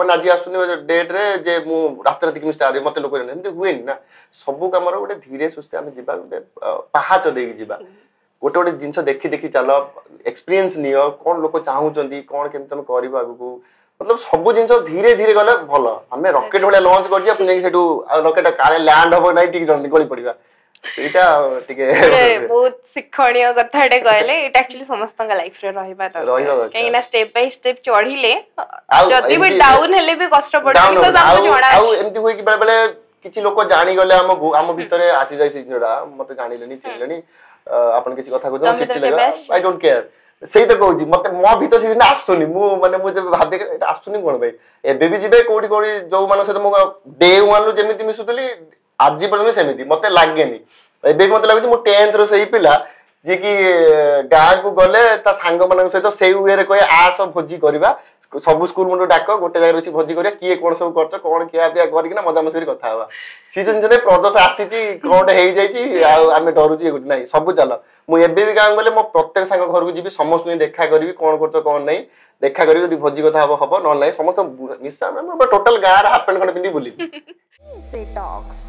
ମାନେ आज आसुनी डेट रे जे मु रात रात किम स्टार मते लोक एमती हुए ना सब कमर गोटे धीरे सुस्थे आम जीवा गोटे पहाच देकी जीवा गोटे गोटे जिनस देखी देखी चल एक्सपीरियंस नियो कौन लोक चाहूचंदी कौन केम तुम करबा आगु मतलब सब जिनस धीरे धीरे गले भल आमे रॉकेट भले लॉन्च कर जे अपन सेटू रॉकेट काले लैंड होबो नै ठीक गली पड़िबा एटा टिके बहुत शिक्षणीय कथाटे कहले एटा एक्चुअली समस्त का लाइफ रे रहिबा दरकार कहीं ना स्टेप बाय स्टेप चढ़िले जदी भी डाउन हेले भी कष्ट पड़े तो हमको जणा आउ एमती होई कि बेले किछि लोक जानि गले हम भितरे आसी जाय से जोडा मते जानिलेनी चिनलेनी अपन किछि कथा कहू चिछि लगा आई डोंट केयर सेही तो कहूची मते मो भीतर से दिन आसुनी मु माने मु जब भाबे एटा आसुनी कोन भाई एबे भी जिबे कोडी कोडी जो मानो से मो डे 1 लो जेमिति मिसुतली आज पर्यंत सेमिति मते लागेनी एबे मते लागुची मो 10th रो सही पिला जे कि गां को गले ता सांग मन सहित सेही वे रे कहे आ सब भोजी करबा सब स्कूल मुंडो डाक गोटे जगह बसी भोजी करिया किए कोन सब करछ कोन किया पिया करिक ना मजा मस्ती कथा हवा सीजन जने प्रदोष आसीची कोन हेई जाईची आ आमे डरुची गुट नै सब चल मु एबे भी गां गले मो प्रत्येक सांग घर को जीबी समस्त देखा करबी कोन करछ कोन नै देखा करी यदि भोजी कथा हबो न नै समस्त मिसा टोटल गां रा हाफ पैंट खंड पिंदी बुली से टॉक्स